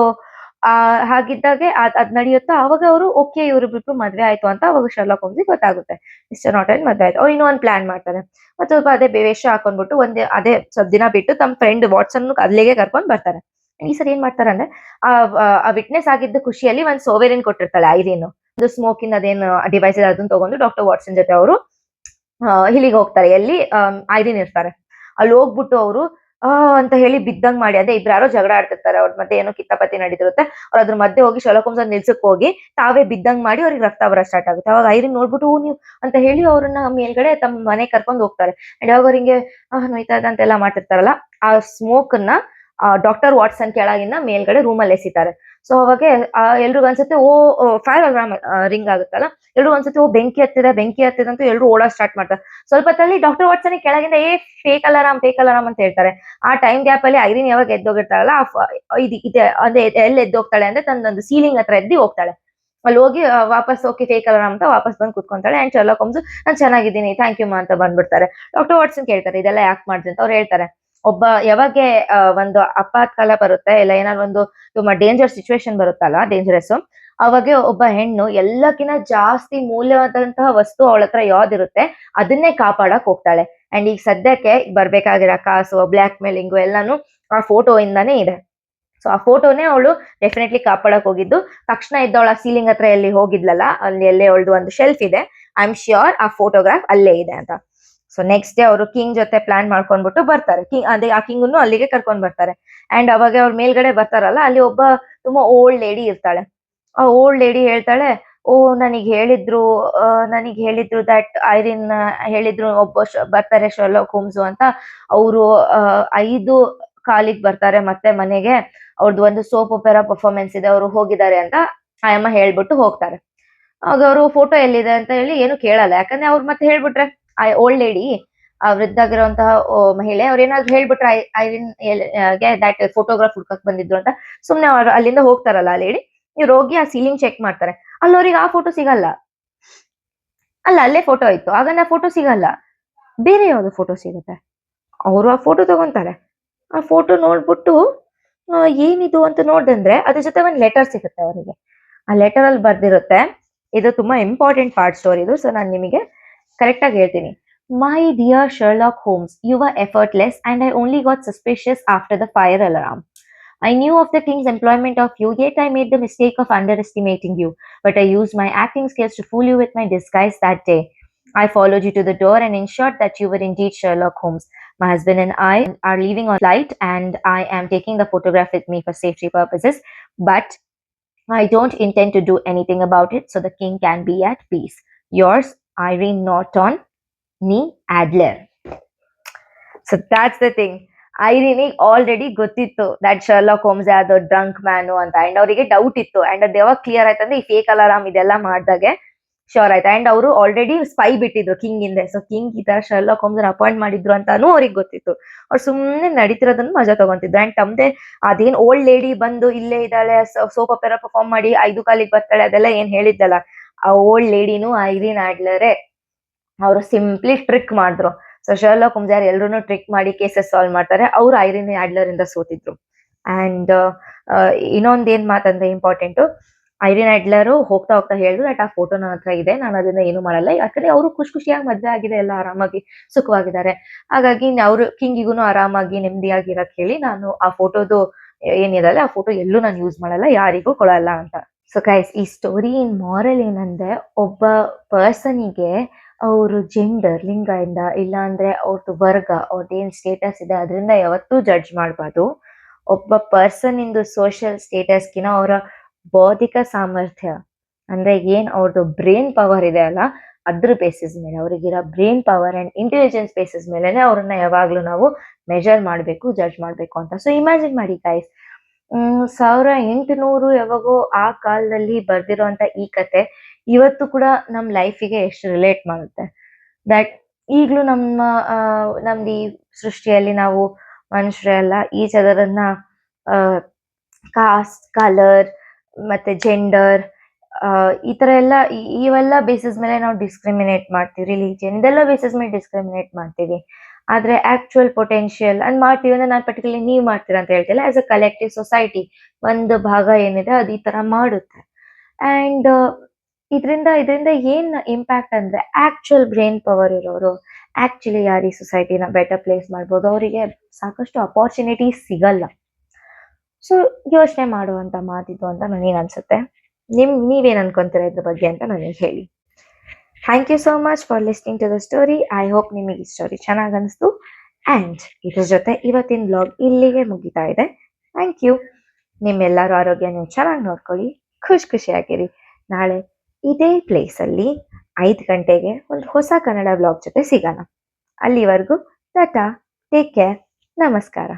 ಹಾಗಿದ್ದಾಗೆ ಅದ್ ನಡೆಯುತ್ತಾ ಅವಾಗ ಅವರು ಓಕೆ ಇವ್ರಿಬ್ರು ಮದ್ವೆ ಆಯ್ತು ಅಂತ ಅವಾಗ ಶರ್ಲಾಕ್ ಹೋಮ್ಸ್ ಗೊತ್ತಾಗುತ್ತೆ ಮಿಸ್ಟರ್ ನಾಟನ್ ಮದ್ವೆ ಆಯ್ತು. ಅವ್ರು ಇನ್ನೂ ಒಂದು ಪ್ಲಾನ್ ಮಾಡ್ತಾರೆ. ಮತ್ತೆ ಸ್ವಲ್ಪ ಅದೇ ವೇಷ ಹಾಕೊಂಡ್ಬಿಟ್ಟು ಅದೇ ಸ್ವಲ್ಪ ದಿನ ಬಿಟ್ಟು ತಮ್ಮ ಫ್ರೆಂಡ್ ವಾಟ್ಸನ್ ಅಲ್ಲಿಗೆ ಕರ್ಕೊಂಡ್ ಬರ್ತಾರೆ. ಈ ಸರಿ ಏನ್ ಮಾಡ್ತಾರೆ ಅಂದ್ರೆ ಆ ವಿಟ್ನೆಸ್ ಆಗಿದ್ದ ಖುಷಿಯಲ್ಲಿ ಒಂದ್ ಸೋವೆರಿನ್ ಕೊಟ್ಟಿರ್ತಾಳೆ ಐರಿನ್, ಒಂದು ಸ್ಮೋಕಿನ್ ಅದೇನು ಡಿವೈಸ್ ಇದೆ ಅದನ್ನ ತಗೊಂಡು ಡಾಕ್ಟರ್ ವಾಟ್ಸನ್ ಜೊತೆ ಅವರು ಇಲ್ಲಿಗೆ ಹೋಗ್ತಾರೆ. ಎಲ್ಲಿ ಐರಿನ್ ಇರ್ತಾರೆ ಅಲ್ಲಿ ಹೋಗ್ಬಿಟ್ಟು ಅವರು ಅಂತ ಹೇಳಿ ಬಿದ್ದಂಗ್ ಮಾಡಿ, ಅದೇ ಇಬ್ರು ಯಾರೋ ಜಗಳ ಆಡ್ತಿರ್ತಾರೆ, ಅವ್ರ ಮತ್ತೆ ಏನೋ ಕಿತ್ತಾಪತಿ ನಡೀತಿರುತ್ತೆ. ಅವ್ರ ಅದ್ರ ಮಧ್ಯೆ ಹೋಗಿ ಶರ್ಲಾಕ್ ಹೋಮ್ಸ್ ನಿಲ್ಸಕ್ ಹೋಗಿ ತಾವೇ ಬಿದ್ದಂಗ್ ಮಾಡಿ ಅವ್ರಿಗೆ ರಕ್ತ ಬರ ಸ್ಟಾರ್ಟ್ ಆಗುತ್ತೆ. ಅವಾಗ ಐರಿನ್ ನೋಡ್ಬಿಟ್ಟು ನೀವು ಅಂತ ಹೇಳಿ ಅವ್ರನ್ನ ಮೇಲ್ಗಡೆ ತಮ್ಮ ಮನೆ ಕರ್ಕೊಂಡು ಹೋಗ್ತಾರೆ. ಅಂಡ್ ಯಾವಾಗ ಅವ್ರಿಗೆ ನೋಯ್ತಾ ಇದೆ ಅಂತೆಲ್ಲ ಮಾಡ್ತಿರ್ತಾರಲ್ಲ, ಆ ಸ್ಮೋಕ್ ಅನ್ನ ಡಾಕ್ಟರ್ ವಾಟ್ಸನ್ ಕೆಳಗಿನ ಮೇಲ್ಗಡೆ ರೂಮಲ್ಲಿ ಎಸಿತಾರೆ. ಸೊ ಅವಾಗ ಎಲ್ರಿಗೂ ಅನ್ಸುತ್ತೆ ಓ ಫೈರ್ ಅಲಾರ್ಮ್ ರಿಂಗ್ ಆಗುತ್ತಲ್ಲ, ಎಲ್ರಿಗೂ ಅನ್ಸುತ್ತೆ ಓ ಬೆಂಕಿ ಹತ್ತಿದೆ ಅಂತ ಎಲ್ರು ಓಡಾ ಸ್ಟಾರ್ಟ್ ಮಾಡ್ತಾರೆ. ಸ್ವಲ್ಪ ತಳ್ಳಿ ಡಾಕ್ಟರ್ ವಾಟ್ಸನ್ ಕೆಳಗಿಂದ ಫೇಕ್ ಅಲಾರಾಮ್ ಅಂತ ಹೇಳ್ತಾರೆ. ಆ ಟೈಮ್ ಗ್ಯಾಪ್ ಅಲ್ಲಿ ಐರಿನ್ ಯಾವಾಗ ಎದ್ದೋಗಿರ್ತಾಳಲ್ಲ, ಇದೆ ಅಂದ್ರೆ ಎಲ್ಲಿ ಎದ್ದೋಗ್ತಾಳೆ ಅಂದ್ರೆ ತನ್ನೊಂದು ಸೀಲಿಂಗ್ ಹತ್ರ ಎದ್ದು ಹೋಗ್ತಾಳೆ. ಅಲ್ಲಿ ಹೋಗಿ ವಾಪಸ್ ಓಕೆ ಫೇಕ್ ಅಲಾರಾಮ್ ಅಂತ ವಾಪಸ್ ಬಂದು ಕುತ್ಕೊಂತಾಳೆ. ಅಂಡ್ ಶರ್ಲಾಕ್ ಹೋಮ್ಸ್ ನಾನು ಚೆನ್ನಾಗಿದ್ದೀನಿ ಥ್ಯಾಂಕ್ ಯು ಮಾ ಅಂತ ಬಂದ್ಬಿಡ್ತಾರೆ. ಡಾಕ್ಟರ್ ವಾಟ್ಸನ್ ಕೇಳ್ತಾರೆ ಇದೆಲ್ಲ ಯಾಕೆ ಮಾಡಿದ್ರಿ ಅಂತ. ಅವ್ರು ಹೇಳ್ತಾರೆ ಯಾವಾಗ ಒಂದು ಅಪಘಾತ ಬರುತ್ತೆ, ಇಲ್ಲ ಏನಾದ್ರು ಒಂದು ತುಂಬಾ ಡೇಂಜರ್ ಸಿಚುವೇಶನ್ ಬರುತ್ತಲ್ಲ, ಡೇಂಜರಸ್, ಅವಾಗ ಒಬ್ಬ ಹೆಣ್ಣು ಎಲ್ಲಕ್ಕಿಂತ ಜಾಸ್ತಿ ಮೂಲ್ಯವಾದಂತಹ ವಸ್ತು ಅವಳ ಹತ್ರ ಯಾವ್ದಿರುತ್ತೆ ಅದನ್ನೇ ಕಾಪಾಡಕ್ ಹೋಗ್ತಾಳೆ. ಅಂಡ್ ಈಗ ಸದ್ಯಕ್ಕೆ ಬರ್ಬೇಕಾಗಿರೋ ಕಾಸು, ಬ್ಲಾಕ್ ಮೇಲಿಂಗು ಎಲ್ಲಾನು ಆ ಫೋಟೋ ಇಂದಾನೇ ಇದೆ. ಸೊ ಆ ಫೋಟೋನೇ ಅವಳು ಡೆಫಿನೆಟ್ಲಿ ಕಾಪಾಡಕ್ ಹೋಗಿದ್ದು. ತಕ್ಷಣ ಇದ್ದವಳ ಸೀಲಿಂಗ್ ಹತ್ರ ಎಲ್ಲಿ ಹೋಗಿದ್ಲಲ್ಲ, ಅಲ್ಲಿ ಎಲ್ಲೇ ಅವಳದು ಒಂದು ಶೆಲ್ಫ್ ಇದೆ, ಐ ಆಮ್ ಶ್ಯೂರ್ ಆ ಫೋಟೋಗ್ರಾಫ್ ಅಲ್ಲೇ ಇದೆ ಅಂತ. ಸೊ ನೆಕ್ಸ್ಟ್ ಡೇ ಅವರು ಕಿಂಗ್ ಜೊತೆ ಪ್ಲಾನ್ ಮಾಡ್ಕೊಂಡ್ಬಿಟ್ಟು ಬರ್ತಾರೆ. ಅದೇ ಆ ಕಿಂಗನ್ನು ಅಲ್ಲಿಗೆ ಕರ್ಕೊಂಡ್ ಬರ್ತಾರೆ. ಅಂಡ್ ಅವಾಗ ಅವ್ರ ಮೇಲ್ಗಡೆ ಬರ್ತಾರಲ್ಲ, ಅಲ್ಲಿ ಒಬ್ಬ ತುಂಬಾ ಓಲ್ಡ್ ಲೇಡಿ ಇರ್ತಾಳೆ. ಆ ಓಲ್ಡ್ ಲೇಡಿ ಹೇಳ್ತಾಳೆ, ಓ ನನಗೆ ಹೇಳಿದ್ರು ದಟ್ ಐರಿನ್ ಹೇಳಿದ್ರು ಬರ್ತಾರೆ ಶರ್ಲಾಕ್ ಹೋಮ್ಸ್ ಅಂತ. ಅವರು 5 ಕಾಲಿಗೆ ಬರ್ತಾರೆ ಮತ್ತೆ ಮನೆಗೆ, ಅವ್ರದ್ದು ಒಂದು ಸೋಪ್ ಒಪೆರಾ ಪರ್ಫಾರ್ಮೆನ್ಸ್ ಇದೆ, ಅವರು ಹೋಗಿದ್ದಾರೆ ಅಂತ ಆಯಮ್ಮ ಹೇಳ್ಬಿಟ್ಟು ಹೋಗ್ತಾರೆ. ಆಗ ಅವರು ಫೋಟೋ ಎಲ್ಲಿದೆ ಅಂತ ಹೇಳಿ ಏನು ಕೇಳಲ್ಲ, ಯಾಕಂದ್ರೆ ಅವ್ರು ಮತ್ತೆ ಹೇಳ್ಬಿಟ್ರೆ ಆ ಓಲ್ಡ್ ಲೇಡಿ, ವೃದ್ಧಾಗಿರುವಂತಹ ಮಹಿಳೆ, ಅವ್ರ ಏನಾದ್ರು ಹೇಳ್ಬಿಟ್ರೆ ಐರಿನ್ ದಟ್ ಫೋಟೋಗ್ರಾಫ್ ಹುಡ್ಕಕ್ ಬಂದಿದ್ರು ಅಂತ ಸುಮ್ನೆ ಅವ್ರು ಅಲ್ಲಿಂದ ಹೋಗ್ತಾರಲ್ಲ ಆ ಲೇಡಿ. ಇವ್ರು ಹೋಗಿ ಆ ಸೀಲಿಂಗ್ ಚೆಕ್ ಮಾಡ್ತಾರೆ. ಅಲ್ಲಿ ಅವ್ರಿಗೆ ಆ ಫೋಟೋ ಸಿಗಲ್ಲ. ಅಲ್ಲೇ ಫೋಟೋ ಇತ್ತು, ಆಗ ಫೋಟೋ ಸಿಗಲ್ಲ, ಬೇರೆ ಯಾವ್ದು ಫೋಟೋ ಸಿಗುತ್ತೆ. ಅವರು ಆ ಫೋಟೋ ತಗೊಂತಾರೆ. ಆ ಫೋಟೋ ನೋಡ್ಬಿಟ್ಟು ಏನಿದು ಅಂತ ನೋಡ್ದಂದ್ರೆ ಅದ್ರ ಜೊತೆ ಒಂದ್ ಲೆಟರ್ ಸಿಗುತ್ತೆ ಅವರಿಗೆ. ಆ ಲೆಟರ್ ಅಲ್ಲಿ ಬರ್ದಿರುತ್ತೆ, ಇದು ತುಂಬಾ ಇಂಪಾರ್ಟೆಂಟ್ ಪಾರ್ಟ್ ಸ್ಟೋರಿ ಇದು, ಸೊ ನಾನು ನಿಮಗೆ ಕರೆಕ್ಟ್ ಆಗಿ ಹೇಳ್ತೀನಿ. My dear Sherlock Holmes, you are effortless and I only got suspicious after the fire alarm. I knew of the king's employment of you, yet I made the mistake of underestimating you. But I used my acting skills to fool you with my disguise that day. I followed you to the door and ensured that you were indeed Sherlock Holmes. My husband and I are leaving on flight, and I am taking the photograph with me for safety purposes. But I don't intend to do anything about it, so the king can be at peace. Yours, Irene Norton, Nee Adler. So that's the thing. ಐರಿನಿಗೆ already ಗೊತ್ತಿತ್ತು that Sherlock Holmes ಅದು drunk man ಅಂತ, and ಅವರಿಗೆ doubt ಇತ್ತು. And ಅದು ಯಾವಾಗ clear ಆಯ್ತಂದ್ರೆ ಈ ಫೇಕ್ ಅಲಾರಾಮ್ ಇದೆಲ್ಲ ಮಾಡಿದಾಗೆ ಶೋರ್ ಆಯ್ತು. ಅಂಡ್ ಅವರು ಆಲ್ರೆಡಿ ಸ್ಪೈ ಬಿಟ್ಟಿದ್ರು ಕಿಂಗ್ ಇಂದೆ. ಸೊ ಕಿಂಗ್ ಈ ತರ ಶರ್ಲಾಕ್ ಹೋಮ್ಸ್ ಅಪಾಯಿಂಟ್ ಮಾಡಿದ್ರು ಅಂತಾನು ಅವ್ರಿಗೆ ಗೊತ್ತಿತ್ತು. ಅವ್ರು ಸುಮ್ಮನೆ ನಡೀತಿರೋದನ್ನ ಮಜಾ ತಗೊಂತಿದ್ರು. ಅಂಡ್ ತಮ್ಮದೇ ಅದೇನ್ ಓಲ್ಡ್ ಲೇಡಿ ಬಂದು ಇಲ್ಲೇ ಇದ್ದಾಳೆ ಸೋಪ್ ಅಪೆರಾ ಪರ್ಫಾರ್ಮ್ ಮಾಡಿ 5 ಕಾಲಿಗೆ ಬರ್ತಾಳೆ ಅದೆಲ್ಲ ಏನ್ ಹೇಳಿದ್ದಲ್ಲ, ಆ ಓಲ್ಡ್ ಲೇಡಿನೂ ಐರಿನ್ ಆಡ್ಲರೇ. ಅವರು ಸಿಂಪ್ಲಿ ಟ್ರಿಕ್ ಮಾಡಿದ್ರು. ಸೊ ಶರ್ಲಾಕ್ ಹೋಮ್ಸ್ ಯಾರು ಎಲ್ಲರೂ ಟ್ರಿಕ್ ಮಾಡಿ ಕೇಸಸ್ ಸಾಲ್ವ್ ಮಾಡ್ತಾರೆ, ಅವ್ರು ಐರಿನ್ ಆಡ್ಲರ್ ಇಂದ ಸೋತಿದ್ರು. ಅಂಡ್ ಇನ್ನೊಂದೇನ್ ಮಾತಂದ್ರೆ ಇಂಪಾರ್ಟೆಂಟ್, ಐರಿನ್ ಆಡ್ಲರ್ ಹೋಗ್ತಾ ಹೋಗ್ತಾ ಹೇಳಿದ್ರು ದಟ್ ಆ ಫೋಟೋ ನನ್ನ ಹತ್ರ ಇದೆ, ನಾನು ಅದನ್ನ ಏನು ಮಾಡಲ್ಲ. ಯಾಕಂದ್ರೆ ಅವರು ಖುಷಿಯಾಗಿ ಮದ್ವೆ ಆಗಿದೆ, ಎಲ್ಲ ಆರಾಮಾಗಿ ಸುಖವಾಗಿದ್ದಾರೆ. ಹಾಗಾಗಿ ಅವರು ಕಿಂಗಿಗೂ ಆರಾಮಾಗಿ ನೆಮ್ಮದಿಯಾಗಿ ಇರಕ್ ಹೇಳಿ ನಾನು ಆ ಫೋಟೋದು ಏನಿರಲ್ಲ ಆ ಫೋಟೋ ಎಲ್ಲೂ ನಾನು ಯೂಸ್ ಮಾಡಲ್ಲ, ಯಾರಿಗೂ ಕೊಡಲ್ಲ ಅಂತ. ಸೊ ಗೈಸ್, ಈ ಸ್ಟೋರಿ ಮಾರಲ್ ಏನಂದ್ರೆ, ಒಬ್ಬ ಪರ್ಸನಿಗೆ ಅವ್ರ ಜೆಂಡರ್ ಲಿಂಗದಿಂದ ಇಲ್ಲ ಅಂದ್ರೆ ಅವ್ರದ್ದು ವರ್ಗ, ಅವ್ರದ್ದೇನ್ ಸ್ಟೇಟಸ್ ಇದೆ ಅದರಿಂದ ಯಾವತ್ತೂ ಜಡ್ಜ್ ಮಾಡಬಾರ್ದು. ಒಬ್ಬ ಪರ್ಸನ್ ಇಂದು ಸೋಷಿಯಲ್ ಸ್ಟೇಟಸ್ಗಿನ ಅವರ ಬೌದ್ಧಿಕ ಸಾಮರ್ಥ್ಯ ಅಂದ್ರೆ ಏನ್ ಅವ್ರದ್ದು ಬ್ರೈನ್ ಪವರ್ ಇದೆ ಅಲ್ಲ, ಅದ್ರ ಬೇಸಿಸ್ ಮೇಲೆ, ಅವ್ರಿಗಿರೋ brain power and intelligence basis ಮೇಲೆನೆ ಅವ್ರನ್ನ ಯಾವಾಗ್ಲೂ ನಾವು ಮೆಜರ್ ಮಾಡ್ಬೇಕು, ಜಡ್ಜ್ ಮಾಡ್ಬೇಕು ಅಂತ. ಸೊ ಇಮ್ಯಾಜಿನ್ ಮಾಡಿ ಗೈಸ್, 1800 ಯಾವಾಗೋ ಆ ಕಾಲದಲ್ಲಿ ಬರ್ದಿರೋಂತ ಈ ಕತೆ ಇವತ್ತು ಕೂಡ ನಮ್ ಲೈಫಿಗೆ ಎಷ್ಟು ರಿಲೇಟ್ ಮಾಡುತ್ತೆ. ದಟ್ ಈಗ್ಲೂ ನಮ್ದು ಈ ಸೃಷ್ಟಿಯಲ್ಲಿ ನಾವು ಮನುಷ್ಯರೆಲ್ಲ ಈಚ್ ಅದರನ್ನ ಕಾಸ್ಟ್, ಕಲರ್ ಮತ್ತೆ ಜೆಂಡರ್ ಈ ತರ ಎಲ್ಲ ಇವೆಲ್ಲ ಬೇಸಿಸ್ ಮೇಲೆ ನಾವು ಡಿಸ್ಕ್ರಿಮಿನೇಟ್ ಮಾಡ್ತೀವಿ. ರಿಲಿಜಿಯನ್ ಇದೆಲ್ಲ ಬೇಸಿಸ್ ಮೇಲೆ ಡಿಸ್ಕ್ರಿಮಿನೇಟ್ ಮಾಡ್ತೀವಿ. ಆದ್ರೆ ಆಕ್ಚುಯಲ್ ಪೊಟೆನ್ಶಿಯಲ್ ಅನ್ ಮಾಡ್ತೀವಿ ಅಂದ್ರೆ ನಾನು ಪರ್ಟಿಕ್ಯುಲರ್ಲಿ ನೀವು ಮಾಡ್ತೀರಾ ಅಂತ ಹೇಳ್ತಿಲ್ಲ, ಆಸ್ ಅ ಕಲೆಕ್ಟಿವ್ ಸೊಸೈಟಿ ಒಂದು ಭಾಗ ಏನಿದೆ ಅದು ಈ ತರ ಮಾಡುತ್ತೆ. ಅಂಡ್ ಇದರಿಂದ ಏನ್ ಇಂಪ್ಯಾಕ್ಟ್ ಅಂದ್ರೆ, ಆಕ್ಚುಯಲ್ ಬ್ರೈನ್ ಪವರ್ ಇರೋರು ಆಕ್ಚುಲಿ ಯಾರು ಈ ಸೊಸೈಟಿನ ಬೆಟರ್ ಪ್ಲೇಸ್ ಮಾಡ್ಬೋದು, ಅವರಿಗೆ ಸಾಕಷ್ಟು ಅಪಾರ್ಚುನಿಟೀಸ್ ಸಿಗಲ್ಲ. ಸೊ ಯೋಚನೆ ಮಾಡುವಂತ ಮಾತಿದು ಅಂತ ನನಗೆ ಅನ್ಸುತ್ತೆ. ನೀವೇನ್ ಅನ್ಕೊಂತೀರಾ ಇದ್ರ ಬಗ್ಗೆ ಅಂತ ನನಗೆ ಹೇಳಿ. Thank you so much for listening to the story. I hope ನಿಮಗೆ ಈ ಸ್ಟೋರಿ ಚೆನ್ನಾಗಿ ಅನಿಸ್ತು. ಅಂಡ್ ಇದ್ರ ಜೊತೆ ಇವತ್ತಿನ ಬ್ಲಾಗ್ ಇಲ್ಲಿಗೆ ಮುಗಿತಾ ಇದೆ. Thank you. ನಿಮ್ಮೆಲ್ಲರೂ ಆರೋಗ್ಯ ನೀವು ಚೆನ್ನಾಗಿ ನೋಡ್ಕೊಳ್ಳಿ, ಖುಷಿಯಾಗಿರಿ. ನಾಳೆ ಇದೇ ಪ್ಲೇಸಲ್ಲಿ 5 ಗಂಟೆಗೆ ಒಂದು ಹೊಸ ಕನ್ನಡ ಬ್ಲಾಗ್ ಜೊತೆ ಸಿಗೋಣ. ಅಲ್ಲಿವರೆಗೂ ಟಾಟಾ, ಟೇಕ್ ಕೇರ್, ನಮಸ್ಕಾರ.